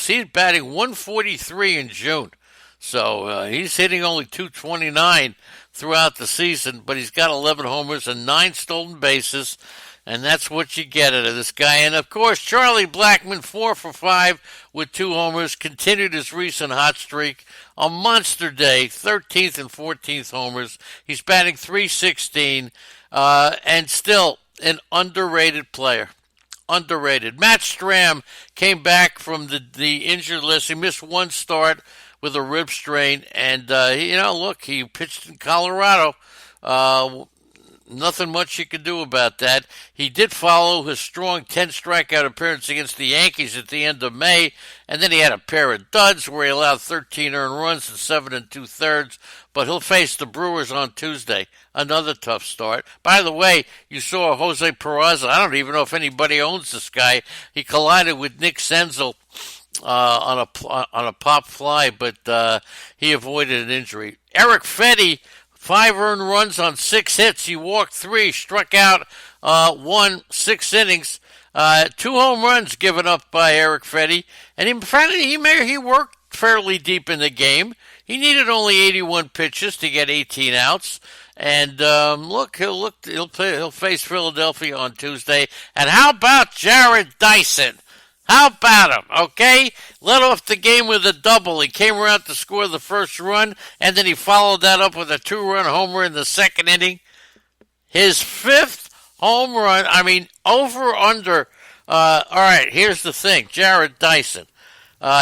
Cubs. He's batting 143 in June. So he's hitting only 229 throughout the season, but he's got 11 homers and 9 stolen bases, and that's what you get out of this guy. And, of course, Charlie Blackmon, 4 for 5 with 2 homers, continued his recent hot streak. A monster day, 13th and 14th homers. He's batting .316, and still an underrated player. Underrated. Matt Strahm came back from the injured list. He missed one start with a rib strain, and look, he pitched in Colorado. Nothing much you can do about that. He did follow his strong 10 strikeout appearance against the Yankees at the end of May, and then he had a pair of duds where he allowed 13 earned runs in 7 2/3. But he'll face the Brewers on Tuesday. Another tough start. By the way, you saw Jose Peraza. I don't even know if anybody owns this guy. He collided with Nick Senzel on a pop fly, but he avoided an injury. Eric Fetty, 5 earned runs on 6 hits. He walked 3, struck out 1, 6 innings. 2 home runs given up by Eric Fetty, and he worked fairly deep in the game. He needed only 81 pitches to get 18 outs. And he'll face Philadelphia on Tuesday. And how about Jared Dyson? How about him, okay? Led off the game with a double. He came around to score the first run, and then he followed that up with a 2-run homer in the second inning. His 5th home run, over, under. All right, here's the thing. Jared Dyson,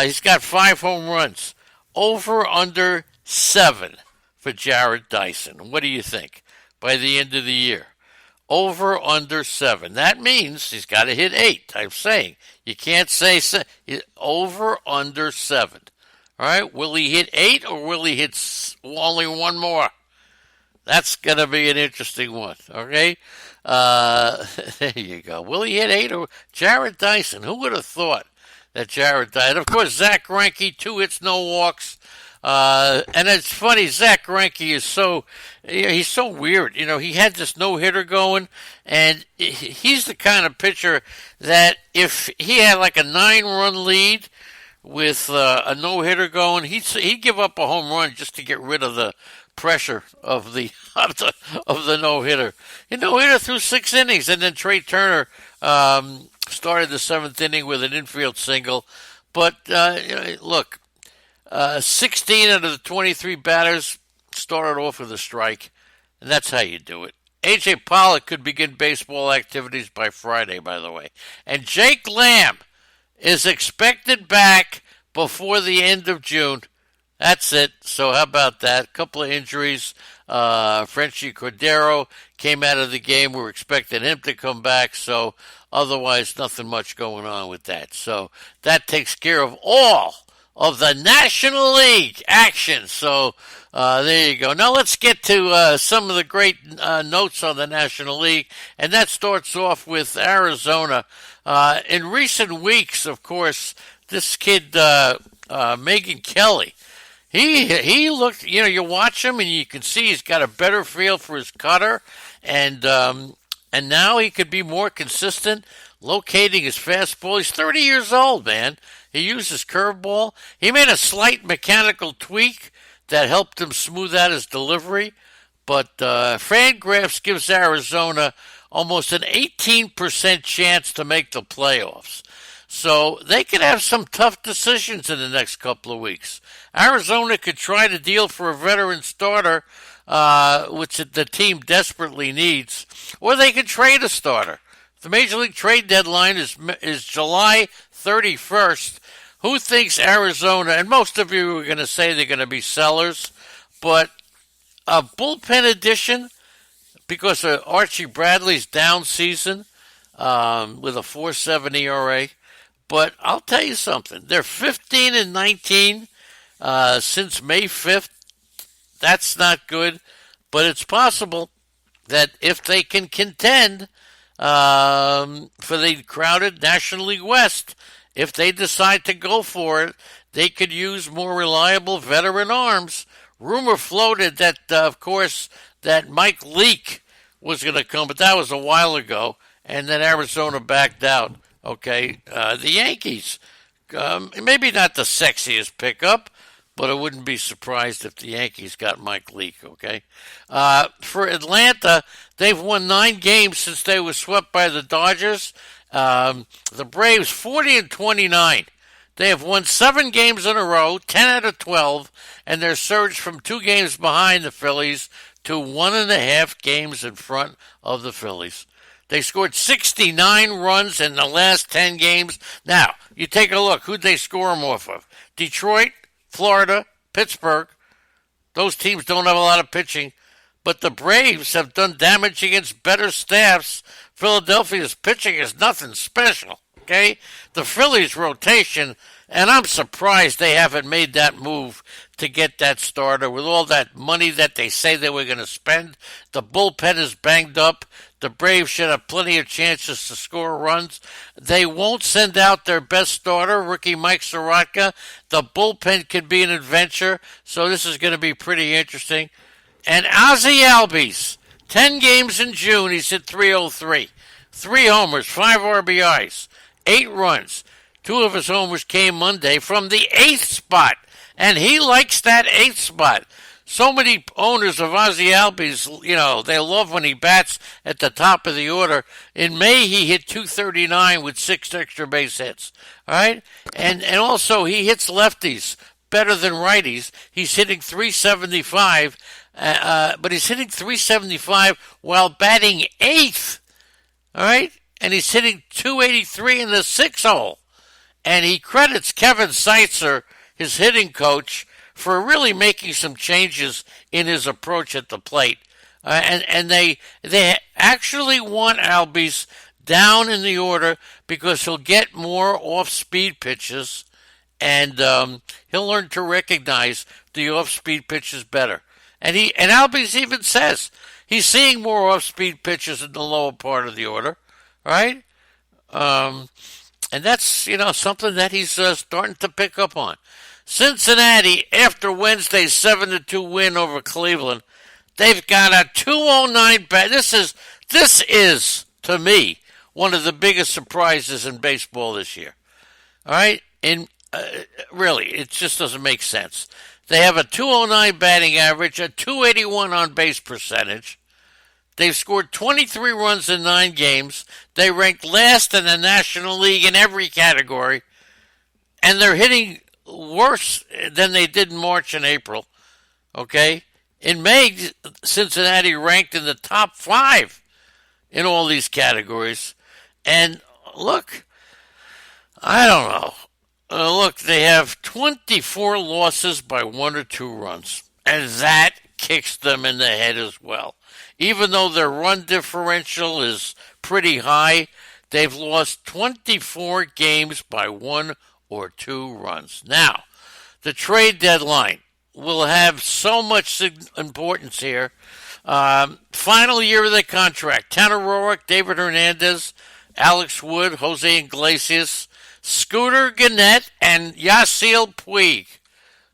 he's got 5 home runs. Over, under 7 for Jared Dyson. What do you think by the end of the year? Over, under 7. That means he's got to hit 8. I'm saying you can't say over, under 7. All right, will he hit 8 or will he hit only one more? That's going to be an interesting one, okay? There you go. Will he hit 8 or Jared Dyson? Who would have thought that Jared Dyson? Of course, Zach Greinke, 2 hits, no walks. And it's funny, Zach Greinke is he's so weird. He had this no-hitter going, and he's the kind of pitcher that if he had like a 9-run lead with a no-hitter going, he'd give up a home run just to get rid of the pressure of the no-hitter. He no-hitter through 6 innings, and then Trey Turner started the 7th inning with an infield single. But look, 16 out of the 23 batters started off with a strike, and that's how you do it. A.J. Pollock could begin baseball activities by Friday, by the way. And Jake Lamb is expected back before the end of June. That's it. So how about that? A couple of injuries. Frenchie Cordero came out of the game. We're expecting him to come back, so otherwise nothing much going on with that. So that takes care of all of the National League action. So there you go. Now let's get to some of the great notes on the National League, and that starts off with Arizona. In recent weeks, of course, this kid, Megan Kelly, he looked, you watch him and you can see he's got a better feel for his cutter, and now he could be more consistent locating his fastball. He's 30 years old, man. He used his curveball. He made a slight mechanical tweak that helped him smooth out his delivery. But Fangraphs gives Arizona almost an 18% chance to make the playoffs. So they could have some tough decisions in the next couple of weeks. Arizona could try to deal for a veteran starter, which the team desperately needs, or they could trade a starter. The Major League trade deadline is July 31st. Who thinks Arizona, and most of you are going to say they're going to be sellers, but a bullpen addition because of Archie Bradley's down season with a 4.7 ERA. But I'll tell you something. They're 15-19 since May 5th. That's not good, but it's possible that if they can contend for the crowded National League West, if they decide to go for it, they could use more reliable veteran arms. Rumor floated that, of course, that Mike Leake was going to come, but that was a while ago, and then Arizona backed out. Okay, the Yankees Maybe not the sexiest pickup, but I wouldn't be surprised if the Yankees got Mike Leake, okay? For Atlanta, they've won 9 games since they were swept by the Dodgers. The Braves, 40 and 29. They have won 7 games in a row, 10 out of 12, and they're surged from 2 games behind the Phillies to 1.5 games in front of the Phillies. They scored 69 runs in the last 10 games. Now, you take a look. Who'd they score them off of? Detroit, Florida, Pittsburgh. Those teams don't have a lot of pitching. But the Braves have done damage against better staffs. Philadelphia's pitching is nothing special, okay? The Phillies' rotation, and I'm surprised they haven't made that move to get that starter with all that money that they say they were going to spend. The bullpen is banged up. The Braves should have plenty of chances to score runs. They won't send out their best starter, rookie Mike Soroka. The bullpen could be an adventure, so this is going to be pretty interesting. And Ozzie Albies, 10 games in June, he's hit .303. 3 homers, 5 RBIs, 8 runs. 2 of his homers came Monday from the 8th spot, and he likes that 8th spot. So many owners of Ozzie Albies, they love when he bats at the top of the order. In May, he hit .239 with 6 extra base hits. All right? And also, he hits lefties better than righties. He's hitting .375, but he's hitting .375 while batting 8th. All right? And he's hitting .283 in the 6th hole. And he credits Kevin Seitzer, his hitting coach, for really making some changes in his approach at the plate. And they actually want Albies down in the order because he'll get more off-speed pitches, and he'll learn to recognize the off-speed pitches better. And Albies even says he's seeing more off-speed pitches in the lower part of the order, right? And that's, something that he's starting to pick up on. Cincinnati, after Wednesday's 7-2 win over Cleveland, they've got a 209 bat. This is, to me, one of the biggest surprises in baseball this year. All right? Really, it just doesn't make sense. They have a 209 batting average, a 281 on-base percentage. They've scored 23 runs in 9 games. They ranked last in the National League in every category. And they're hitting worse than they did in March and April. Okay? In May, Cincinnati ranked in the top 5 in all these categories. And look, I don't know. Look, they have 24 losses by 1 or 2 runs. And that kicks them in the head as well. Even though their run differential is pretty high, they've lost 24 games by 1 or 2 runs. Now, the trade deadline will have so much importance here. Final year of the contract. Tanner Roark, David Hernandez, Alex Wood, Jose Iglesias, Scooter Gennett, and Yasiel Puig.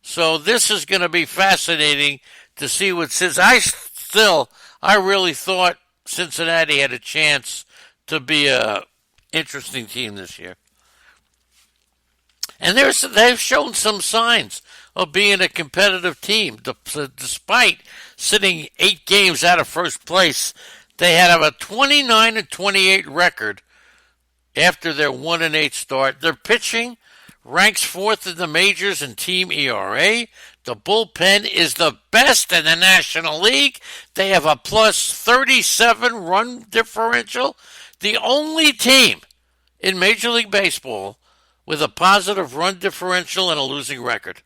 So this is going to be fascinating to see what since I really thought Cincinnati had a chance to be a interesting team this year. And they've shown some signs of being a competitive team. Despite sitting 8 games out of first place, they have a 29-28 record after their 1-8 start. Their pitching ranks 4th in the majors in team ERA. The bullpen is the best in the National League. They have a plus 37 run differential. The only team in Major League Baseball with a positive run differential and a losing record.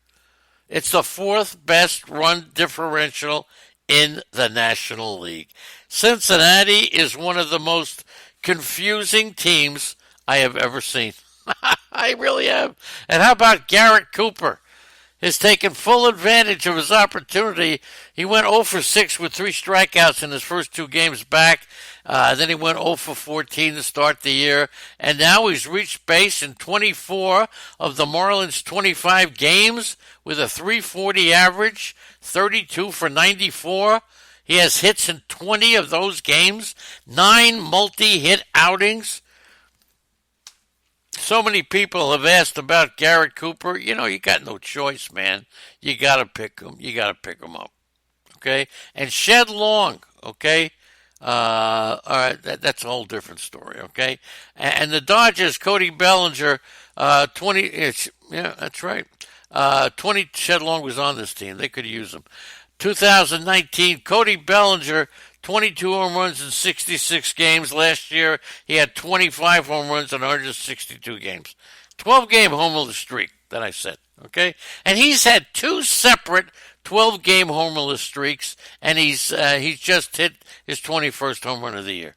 It's the 4th best run differential in the National League. Cincinnati is one of the most confusing teams I have ever seen. I really have. And how about Garrett Cooper? Has taken full advantage of his opportunity. He went 0 for 6 with 3 strikeouts in his first 2 games back. Then he went 0 for 14 to start the year. And now he's reached base in 24 of the Marlins' 25 games with a .340 average, 32 for 94. He has hits in 20 of those games, 9 multi-hit outings. So many people have asked about Garrett Cooper. You got no choice, man. You got to pick him. You got to pick him up. Okay? And Shed Long. Okay? All right, that's a whole different story, okay? And the Dodgers, Cody Bellinger, 20, yeah, that's right. 20, Shed Long was on this team. They could use him. 2019, Cody Bellinger, 22 home runs in 66 games. Last year, he had 25 home runs in 162 games. 12-game homerless streak that I said, okay? And he's had two separate 12-game homerless streaks, and he's just hit his 21st home run of the year.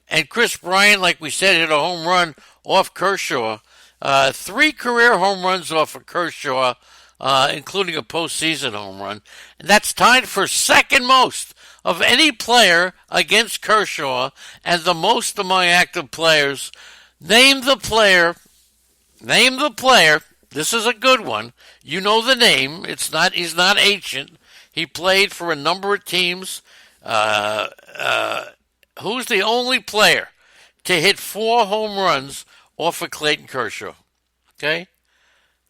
And Chris Bryant, like we said, hit a home run off Kershaw. 3 career home runs off of Kershaw, including a postseason home run. And that's tied for second most of any player against Kershaw and the most among active players. Name the player. This is a good one. You know the name. He's not ancient. He played for a number of teams. Who's the only player to hit 4 home runs off of Clayton Kershaw? Okay?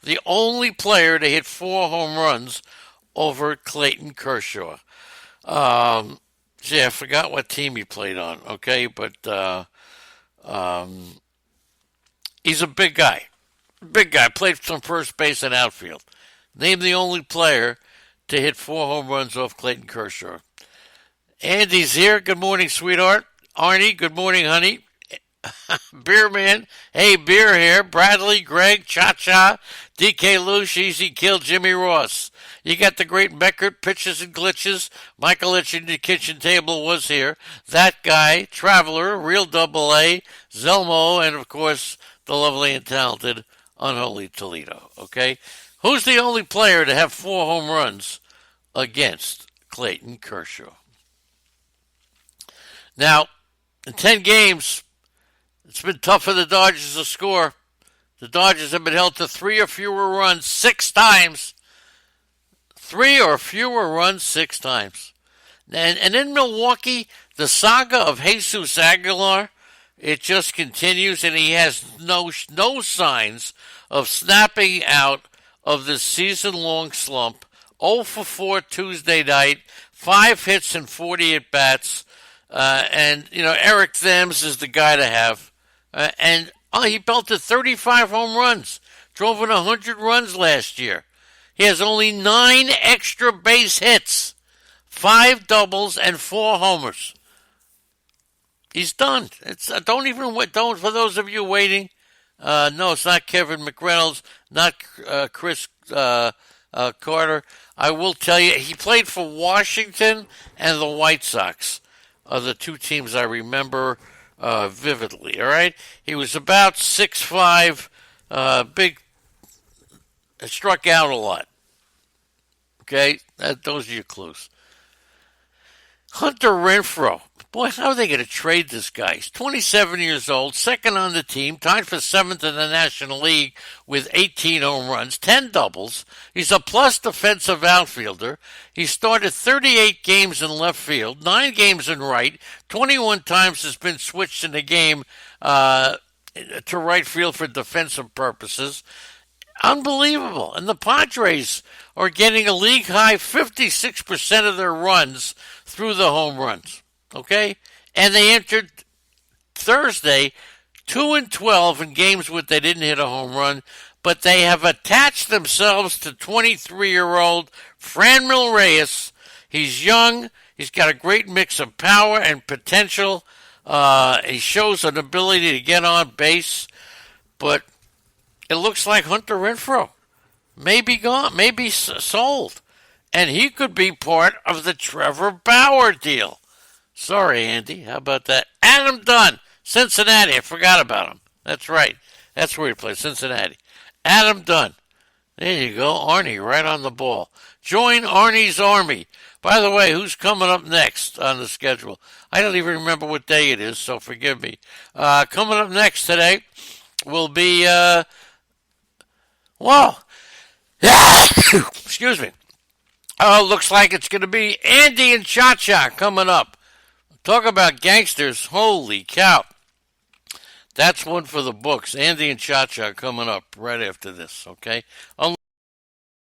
The only player to hit 4 home runs over Clayton Kershaw. I forgot what team he played on, okay? But he's a big guy. Big guy. Played some first base and outfield. Name the only player to hit 4 home runs off Clayton Kershaw. Andy's here. Good morning, sweetheart. Arnie, good morning, honey. Beer Man. Hey, Beer here. Bradley, Greg, Cha-Cha, DK Lush, Easy Kill, Jimmy Ross. You got the great Beckert, Pitches and Glitches. Michael at the kitchen table was here. That guy, Traveler, Real Double A, Zelmo, and, of course, the lovely and talented Unholy Toledo. Okay? Who's the only player to have 4 home runs against Clayton Kershaw? Now, in 10 games, it's been tough for the Dodgers to score. The Dodgers have been held to 3 or fewer runs 6 times. 3 or fewer runs 6 times. And in Milwaukee, the saga of Jesus Aguilar, it just continues, and he has no signs of snapping out of this season-long slump. 0 for 4 Tuesday night, 5 hits and 40 at-bats. Eric Thames is the guy to have. He belted 35 home runs, drove in 100 runs last year. He has only 9 extra base hits, 5 doubles, and 4 homers. He's done. Don't for those of you waiting. No, it's not Kevin McReynolds, not Chris Carter. I will tell you, he played for Washington and the White Sox, are the 2 teams I remember vividly. All right, he was about 6'5", big. Struck out a lot. Okay, those are your clues. Hunter Renfroe. Boy, how are they going to trade this guy? He's 27 years old, second on the team, tied for 7th in the National League with 18 home runs, 10 doubles. He's a plus defensive outfielder. He started 38 games in left field, 9 games in right, 21 times has been switched in the game to right field for defensive purposes. Unbelievable. And the Padres are getting a league-high 56% of their runs through the home runs. Okay? And they entered Thursday 2-12 in games where they didn't hit a home run, but they have attached themselves to 23-year-old Franmil Reyes. He's young. He's got a great mix of power and potential. He shows an ability to get on base, but it looks like Hunter Renfroe may be gone, may be sold. And he could be part of the Trevor Bauer deal. Sorry, Andy. How about that? Adam Dunn, Cincinnati. I forgot about him. That's right. That's where he plays, Cincinnati. Adam Dunn. There you go. Arnie, right on the ball. Join Arnie's Army. By the way, who's coming up next on the schedule? I don't even remember what day it is, so forgive me. Coming up next today will be... excuse me. Looks like it's going to be Andy and Cha-Cha coming up. Talk about gangsters. Holy cow. That's one for the books. Andy and Cha Cha coming up right after this, okay?